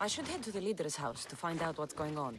I should head to the leader's house to find out what's going on.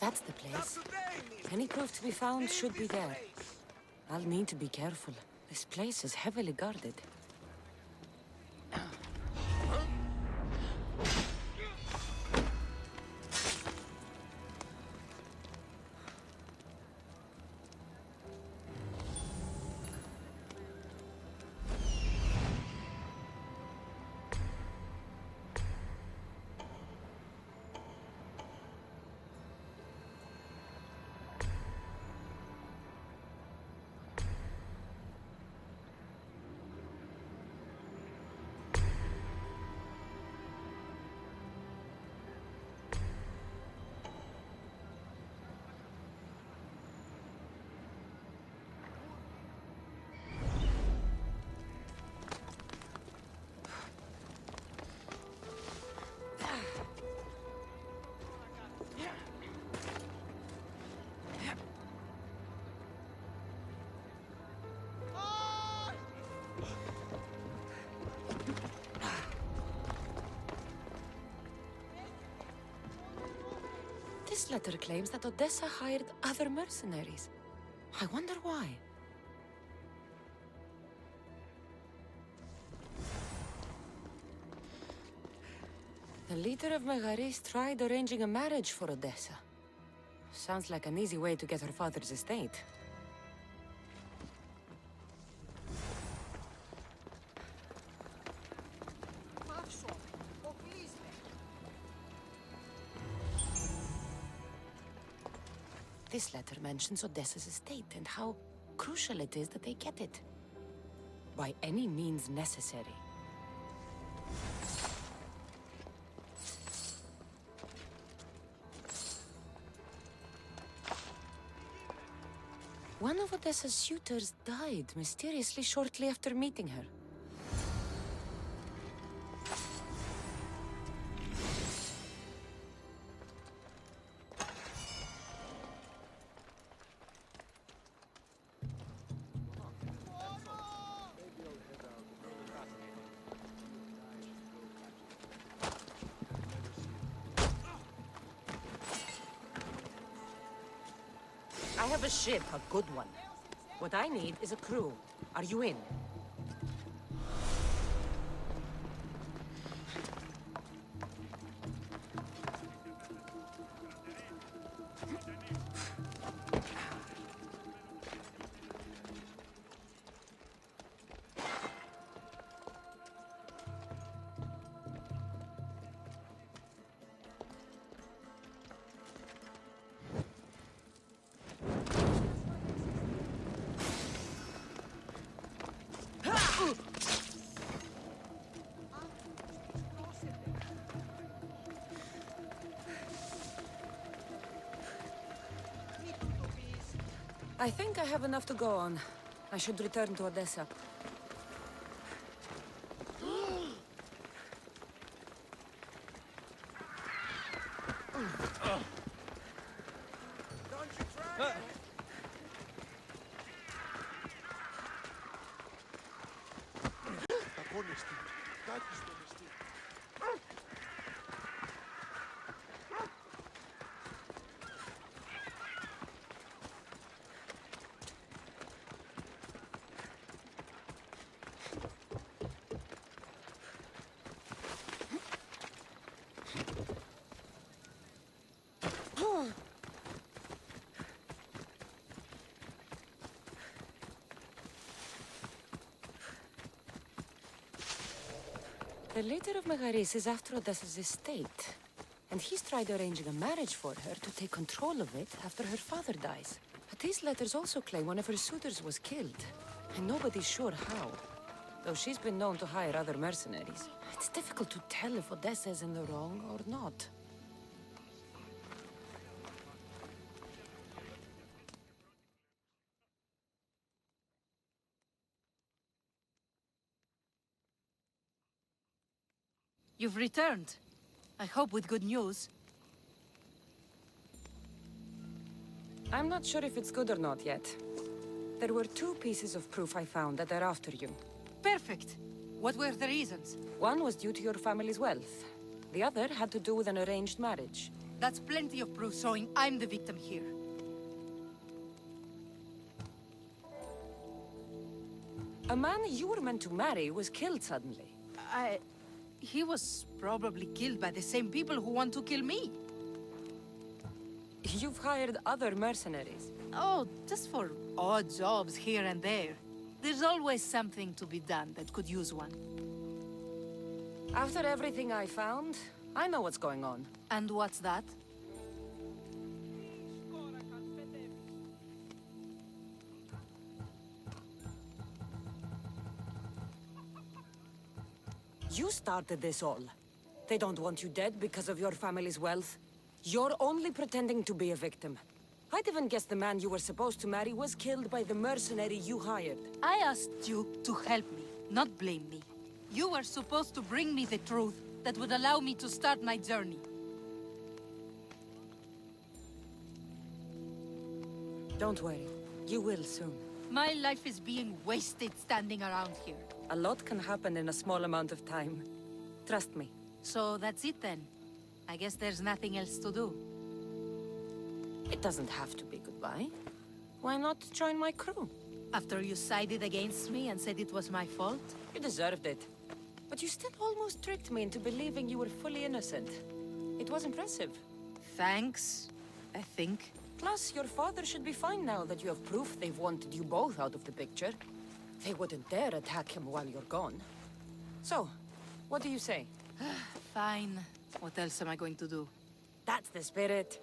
That's the place. Any proof to be found should be there. I'll need to be careful. This place is heavily guarded. This letter claims that Odessa hired other mercenaries. I wonder why. The leader of Megaris tried arranging a marriage for Odessa. Sounds like an easy way to get her father's estate. This letter mentions Odessa's estate and how crucial it is that they get it. By any means necessary. One of Odessa's suitors died mysteriously shortly after meeting her. I have a ship, a good one. What I need is a crew. Are you in? I think I have enough to go on. I should return to Odessa. instinct. That is the instinct. The leader of Megaris is after Odessa's estate, and he's tried arranging a marriage for her to take control of it after her father dies. But these letters also claim one of her suitors was killed, and nobody's sure how. Though she's been known to hire other mercenaries. It's difficult to tell if Odessa is in the wrong or not. You've returned. I hope with good news. I'm not sure if it's good or not yet. There were two pieces of proof I found that are after you. Perfect. What were the reasons? One was due to your family's wealth. The other had to do with an arranged marriage. That's plenty of proof showing I'm the victim here. A man you were meant to marry was killed suddenly. He was probably killed by the same people who want to kill me. You've hired other mercenaries. Oh, just for odd jobs here and there. There's always something to be done that could use one. After everything I found, I know what's going on. And what's that? You started this all. They don't want you dead because of your family's wealth. You're only pretending to be a victim. I'd even guess the man you were supposed to marry was killed by the mercenary you hired. I asked you to help me, not blame me. You were supposed to bring me the truth that would allow me to start my journey. Don't worry. You will soon. My life is being wasted standing around here. A lot can happen in a small amount of time. Trust me. So that's it then. I guess there's nothing else to do. It doesn't have to be goodbye. Why not join my crew? After you sided against me and said it was my fault? You deserved it. But you still almost tricked me into believing you were fully innocent. It was impressive. Thanks, I think. Plus, your father should be fine now that you have proof they've wanted you both out of the picture. They wouldn't dare attack him while you're gone. So, what do you say? Fine. What else am I going to do? That's the spirit.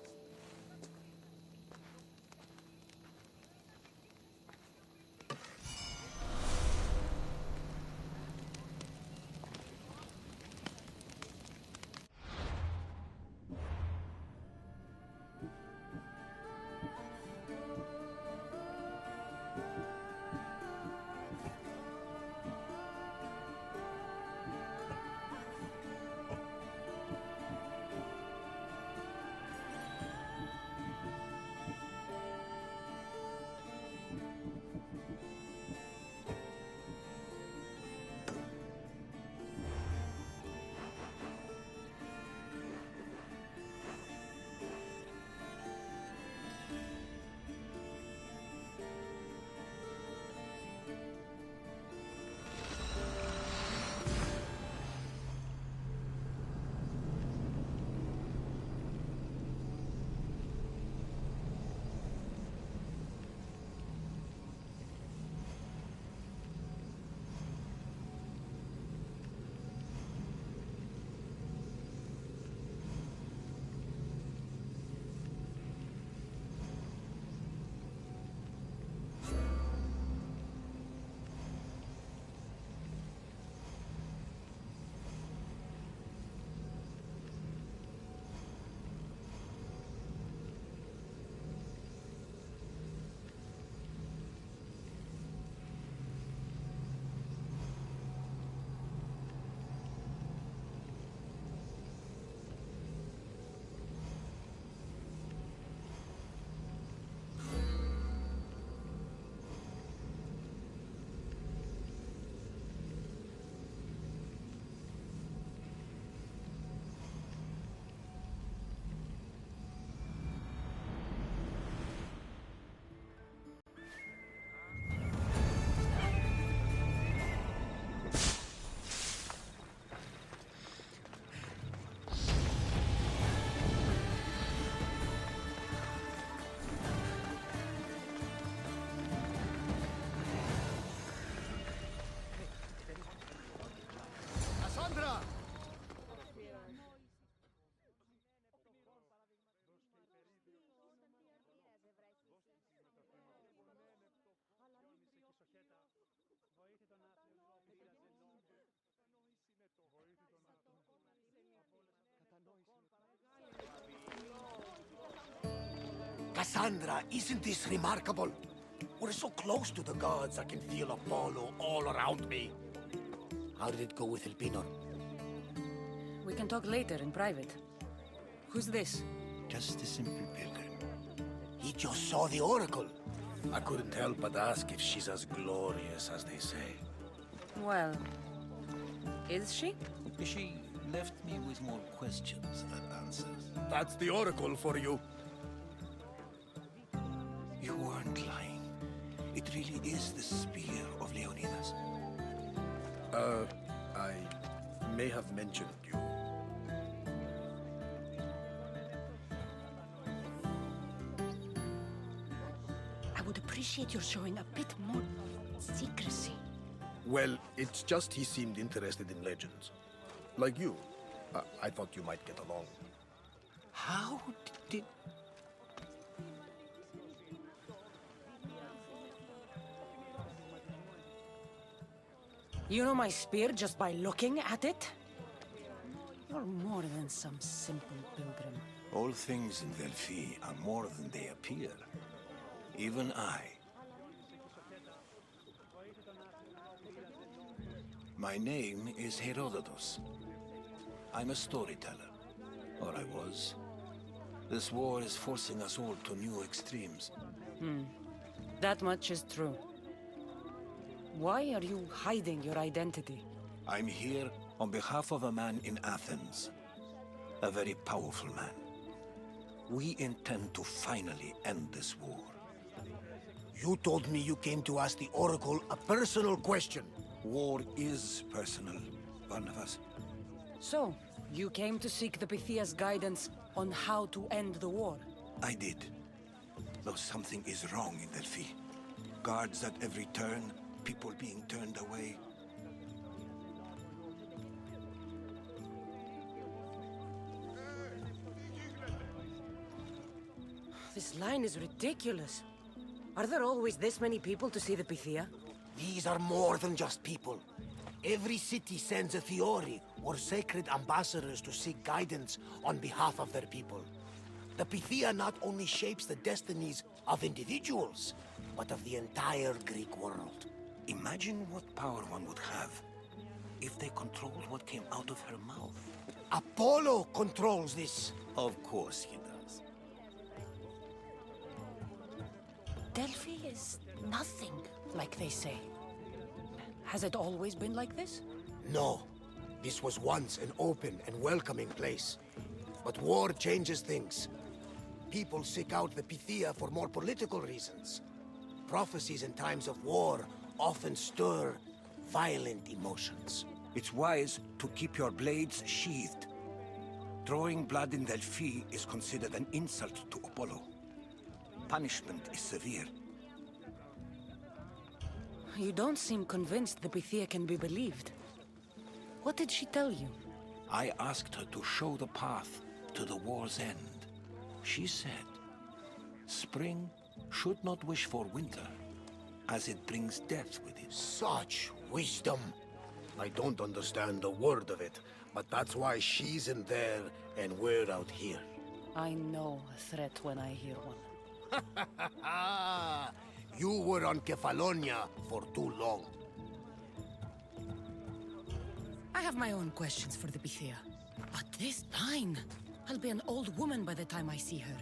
Cassandra! Cassandra, isn't this remarkable? We're so close to the gods, I can feel Apollo all around me. How did it go with Elpinor? We can talk later in private. Who's this? Just a simple pilgrim. He just saw the oracle. I couldn't help but ask if she's as glorious as they say. Well, is she? She left me with more questions than answers. That's the oracle for you. You weren't lying. It really is the spear of Leonidas. I may have mentioned you. I would appreciate your showing a bit more secrecy. Well, it's just he seemed interested in legends. Like you. I thought you might get along. How did... You know my spear just by looking at it? You're more than some simple pilgrim. All things in Delphi are more than they appear. Even I. My name is Herodotos. I'm a storyteller. Or I was. This war is forcing us all to new extremes. That much is true. Why are you hiding your identity? I'm here on behalf of a man in Athens. A very powerful man. We intend to finally end this war. You told me you came to ask the oracle a personal question. War is personal, Barnabas. So, you came to seek the Pythia's guidance on how to end the war? I did. Though something is wrong in Delphi. Guards at every turn, people being turned away. This line is ridiculous. Are there always this many people to see the Pythia? These are more than just people. Every city sends a Fiori or sacred ambassadors to seek guidance on behalf of their people. The Pythia not only shapes the destinies of individuals, but of the entire Greek world. Imagine what power one would have if they controlled what came out of her mouth. Apollo controls this. Of course he does. Delphi is nothing, like they say. Has it always been like this? No. This was once an open and welcoming place. But war changes things. People seek out the Pythia for more political reasons. Prophecies in times of war often stir violent emotions. It's wise to keep your blades sheathed. Drawing blood in Delphi is considered an insult to Apollo. Punishment is severe. You don't seem convinced the Pythia can be believed. What did she tell you? I asked her to show the path to the war's end. She said, spring should not wish for winter, as it brings death with it. Such wisdom. I don't understand a word of it, but that's why she's in there and we're out here. I know a threat when I hear one. You were on Kefalonia for too long. I have my own questions for the Pythia. But this line... I'll be an old woman by the time I see her.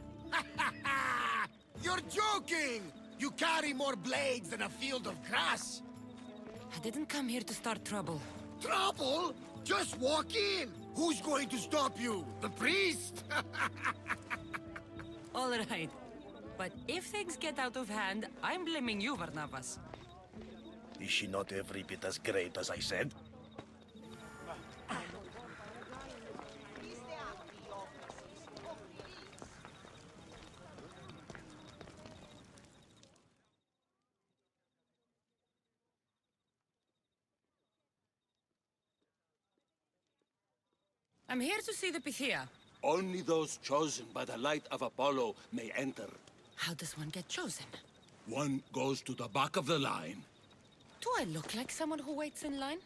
You're joking! You carry more blades than a field of grass. I didn't come here to start trouble. Trouble? Just walk in! Who's going to stop you? The priest? All right. But if things get out of hand, I'm blaming you, Barnabas. Is she not every bit as great as I said? I'm here to see the Pythia. Only those chosen by the light of Apollo may enter. How does one get chosen? One goes to the back of the line. Do I look like someone who waits in line?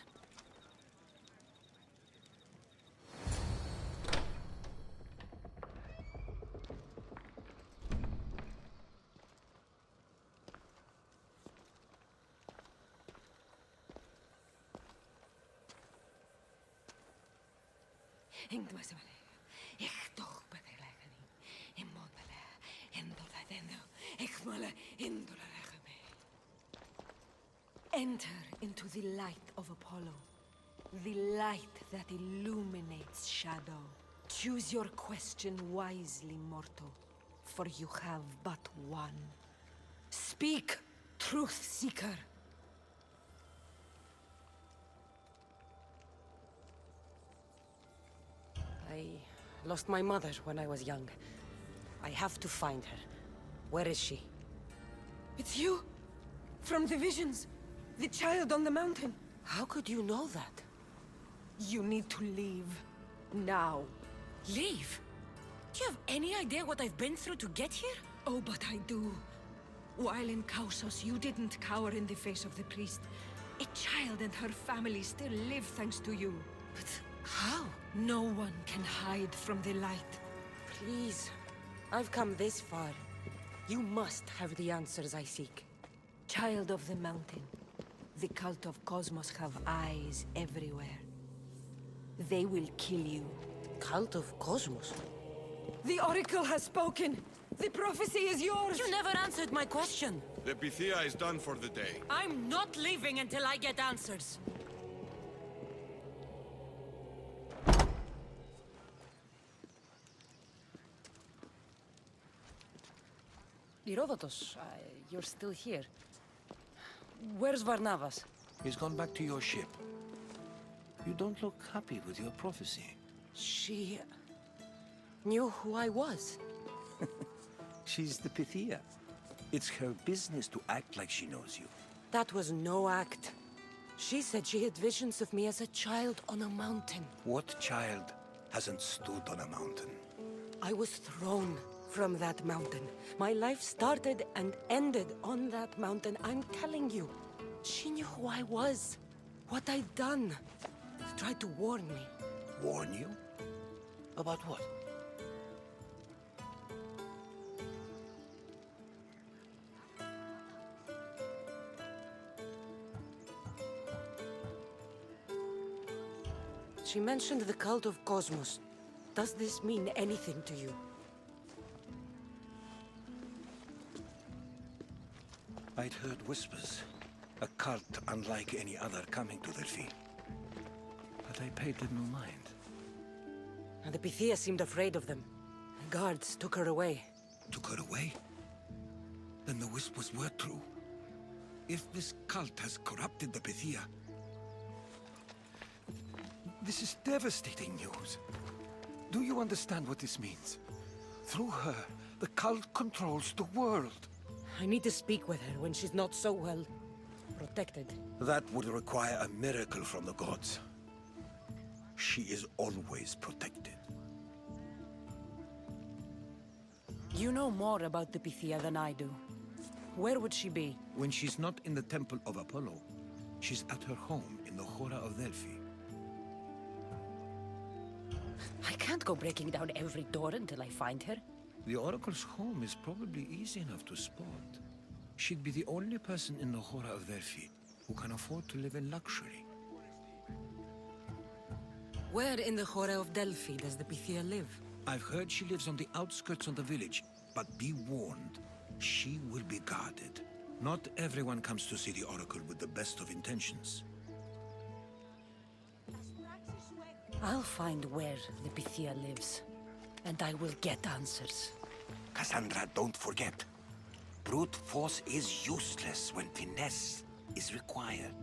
Enter into the light of Apollo, the light that illuminates shadow. Choose your question wisely, mortal, for you have but one. Speak, truth seeker. I lost my mother when I was young. I have to find her. Where is she? It's you! From the visions! The child on the mountain! How could you know that? You need to leave. Now. Leave? Do you have any idea what I've been through to get here? Oh, but I do. While in Kosmos, you didn't cower in the face of the priest. A child and her family still live thanks to you. But how? No one can hide from the light. Please. I've come this far. You must have the answers I seek. Child of the mountain, the cult of Kosmos have eyes everywhere. They will kill you. Cult of Kosmos? The Oracle has spoken! The prophecy is yours! You never answered my question! The Pythia is done for the day. I'm not leaving until I get answers! Herodotos, you're still here. Where's Varnavas? He's gone back to your ship. You don't look happy with your prophecy. She knew who I was. She's the Pythia. It's her business to act like she knows you. That was no act. She said she had visions of me as a child on a mountain. What child hasn't stood on a mountain? I was thrown from that mountain. My life started and ended on that mountain. I'm telling you. She knew who I was. What I'd done. She tried to warn me. Warn you? About what? She mentioned the cult of Kosmos. Does this mean anything to you? I'd heard whispers. A cult unlike any other coming to Delphi. But I paid them no mind. And the Pythia seemed afraid of them. Guards took her away. Took her away? Then the whispers were true. If this cult has corrupted the Pythia... This is devastating news. Do you understand what this means? Through her, the cult controls the world. I need to speak with her when she's not so well protected. That would require a miracle from the gods. She is always protected. You know more about the Pythia than I do. Where would she be? When she's not in the temple of Apollo, she's at her home in the Hora of Delphi. I can't go breaking down every door until I find her. The Oracle's home is probably easy enough to spot. She'd be the only person in the Hora of Delphi who can afford to live in luxury. Where in the Hora of Delphi does the Pythia live? I've heard she lives on the outskirts of the village, but be warned, she will be guarded. Not everyone comes to see the Oracle with the best of intentions. I'll find where the Pythia lives, and I will get answers. Cassandra, don't forget. Brute force is useless when finesse is required.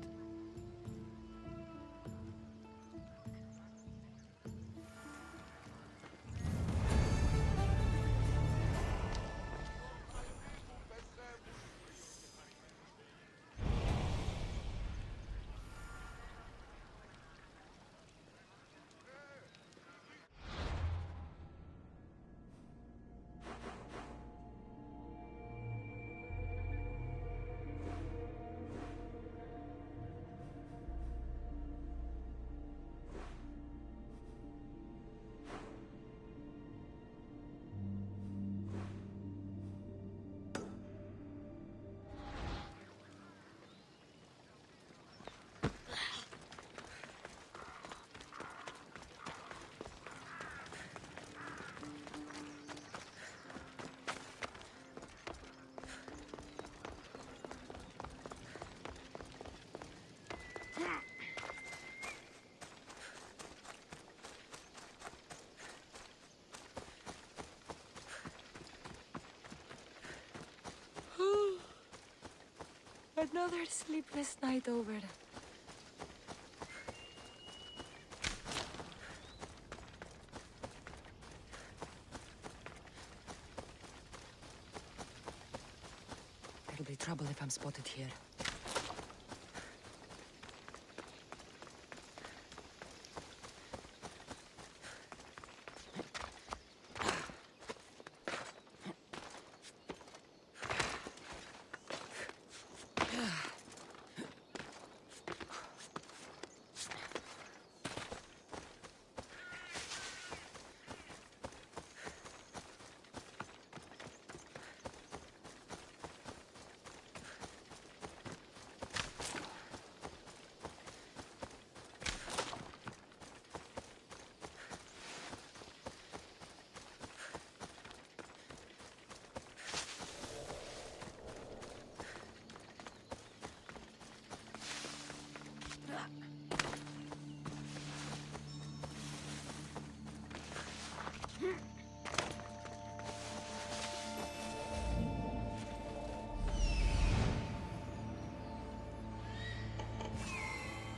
Another sleepless night over. There'll be trouble if I'm spotted here.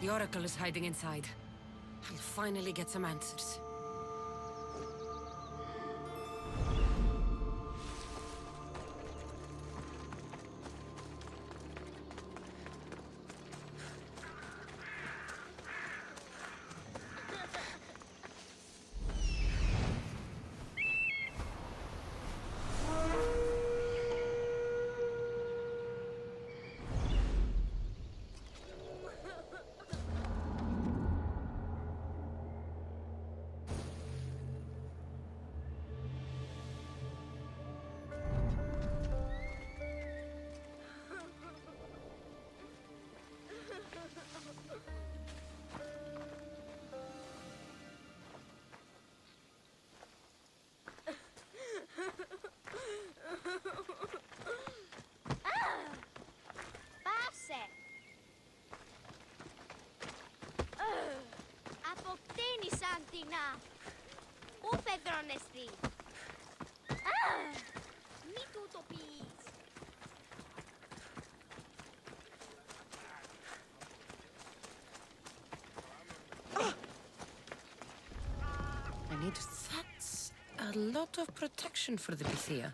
The Oracle is hiding inside. I'll finally get some answers. Πάσε! Αποκτήνεις αντινά! Πού φεδρώνεσαι! Μη τούτο πεις! I need that's a lot of protection for the Pythia.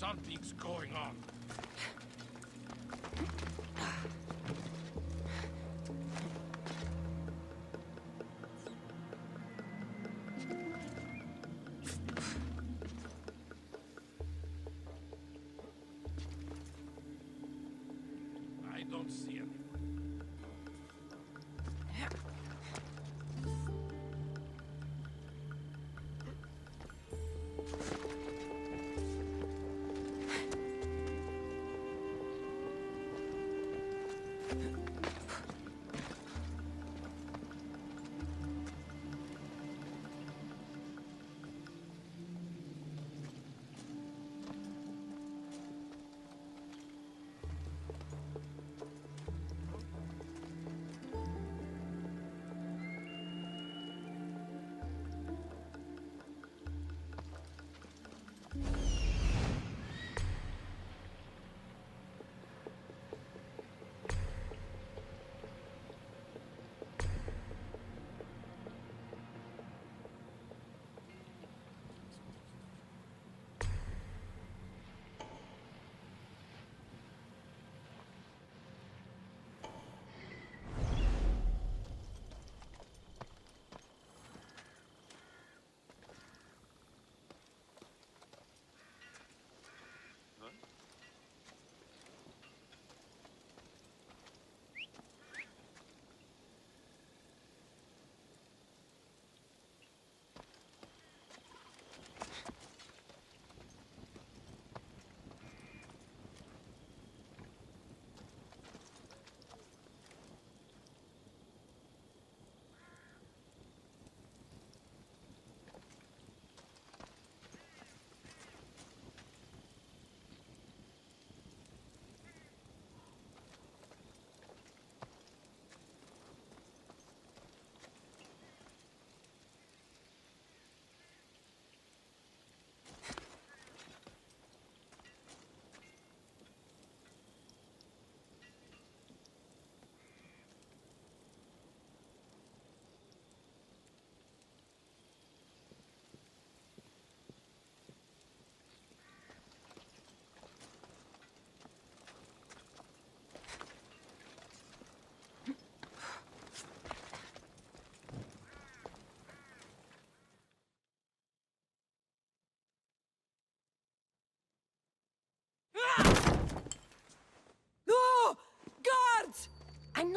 Something's going on. I don't see anyone.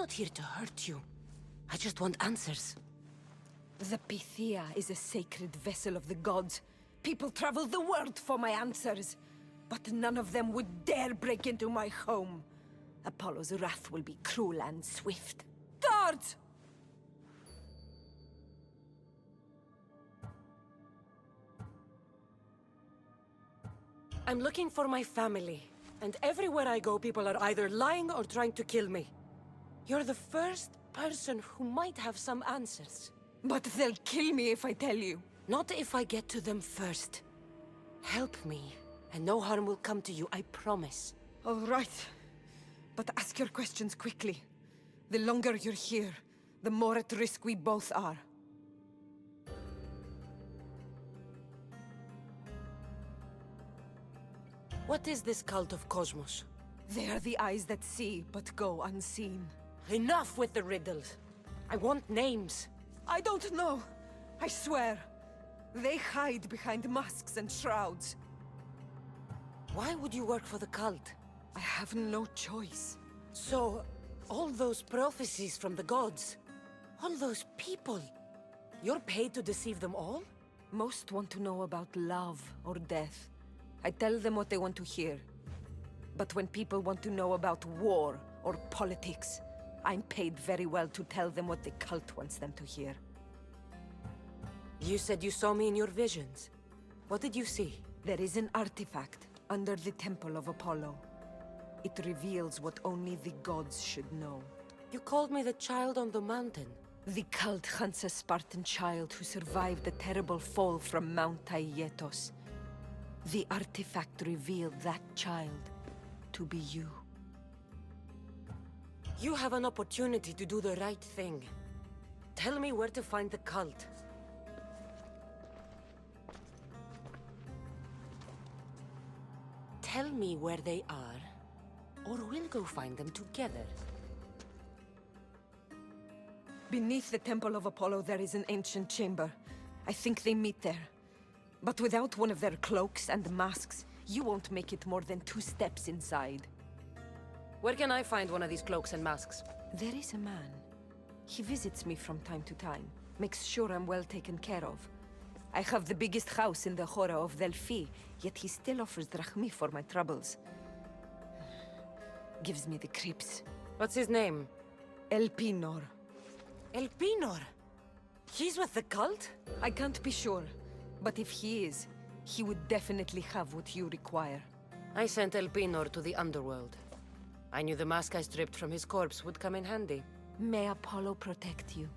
not here to hurt you. I just want answers. The Pythia is a sacred vessel of the gods. People travel the world for my answers. But none of them would dare break into my home. Apollo's wrath will be cruel and swift. Guards! I'm looking for my family. And everywhere I go, people are either lying or trying to kill me. You're the first person who might have some answers. But they'll kill me if I tell you. Not if I get to them first. Help me, and no harm will come to you, I promise. All right. But ask your questions quickly. The longer you're here, the more at risk we both are. What is this cult of Kosmos? They are the eyes that see, but go unseen. Enough with the riddles. I want names. I don't know. I swear. They hide behind masks and shrouds. Why would you work for the cult? I have no choice. So, all those prophecies from the gods, all those people, you're paid to deceive them all? Most want to know about love or death. I tell them what they want to hear. But when people want to know about war or politics, I'm paid very well to tell them what the cult wants them to hear. You said you saw me in your visions. What did you see? There is an artifact under the Temple of Apollo. It reveals what only the gods should know. You called me the child on the mountain. The cult hunts a Spartan child who survived the terrible fall from Mount Herodotos. The artifact revealed that child to be you. You have an opportunity to do the right thing. Tell me where to find the cult. Tell me where they are, or we'll go find them together. Beneath the Temple of Apollo there is an ancient chamber. I think they meet there. But without one of their cloaks and masks, you won't make it more than 2 steps inside. Where can I find one of these cloaks and masks? There is a man. He visits me from time to time, makes sure I'm well taken care of. I have the biggest house in the Hora of Delphi, yet he still offers drachmi for my troubles. Gives me the creeps. What's his name? Elpinor. Elpinor? He's with the cult? I can't be sure, but if he is, he would definitely have what you require. I sent Elpinor to the underworld. I knew the mask I stripped from his corpse would come in handy. May Apollo protect you.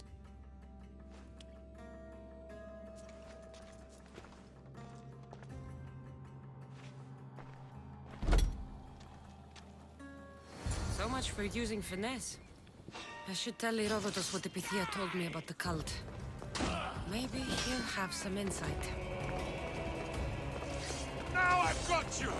So much for using finesse. I should tell Herodotos what the Pythia told me about the cult. Maybe he'll have some insight. Now I've got you!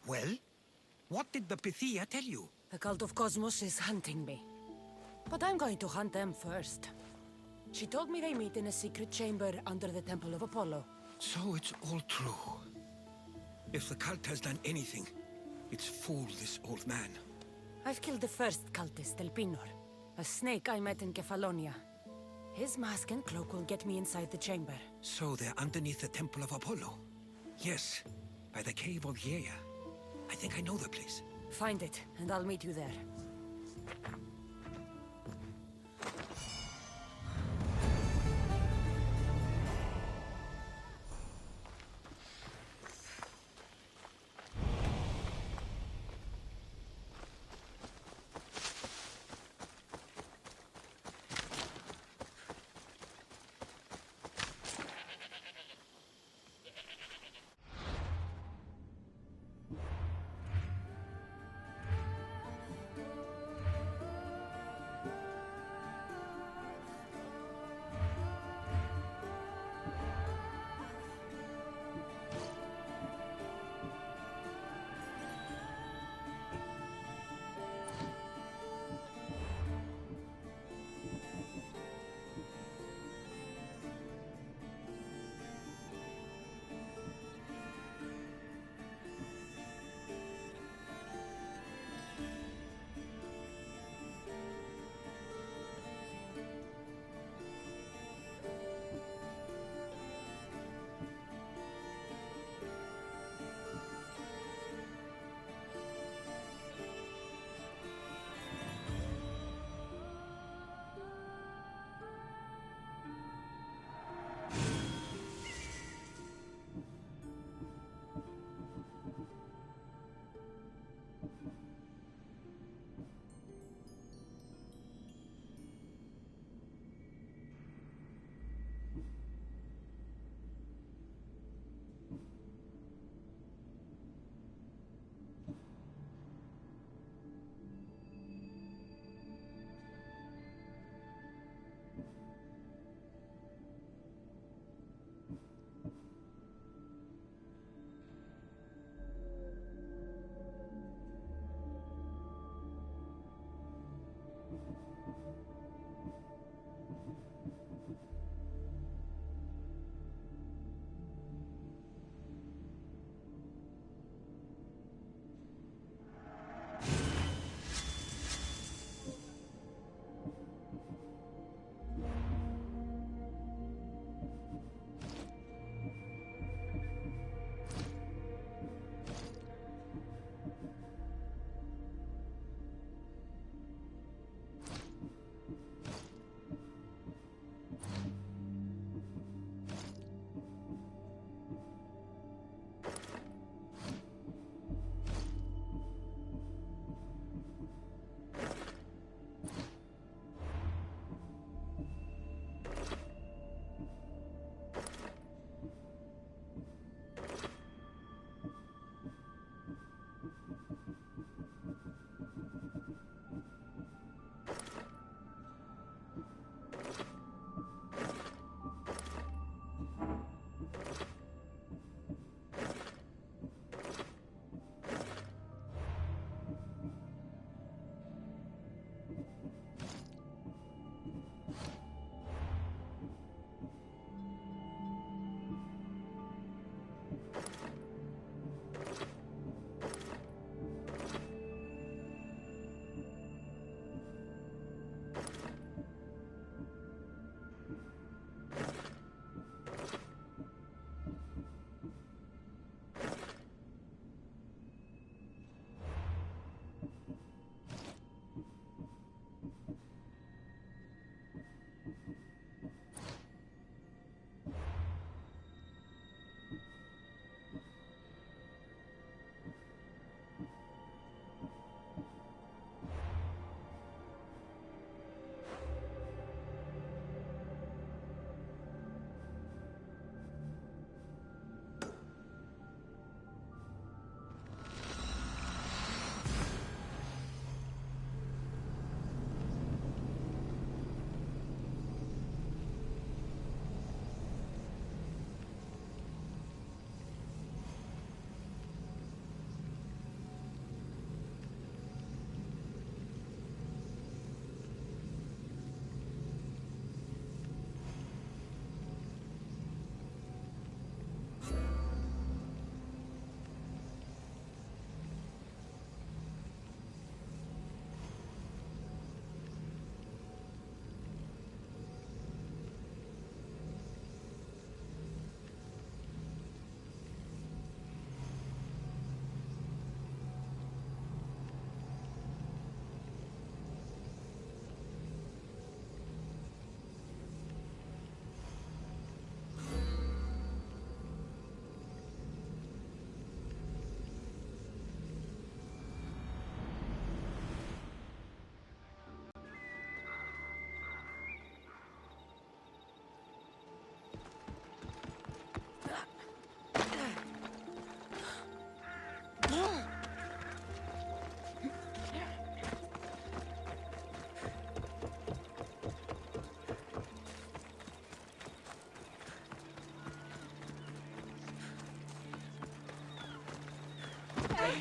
Well, what did the Pythia tell you? The cult of Kosmos is hunting me. But I'm going to hunt them first. She told me they meet in a secret chamber under the Temple of Apollo. So it's all true. If the cult has done anything, it's fooled this old man. I've killed the first cultist, Elpinor, a snake I met in Kefalonia. His mask and cloak will get me inside the chamber. So they're underneath the Temple of Apollo? Yes, by the Cave of Yea. I think I know the place. Find it, and I'll meet you there.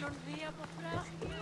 non vi από πράσινη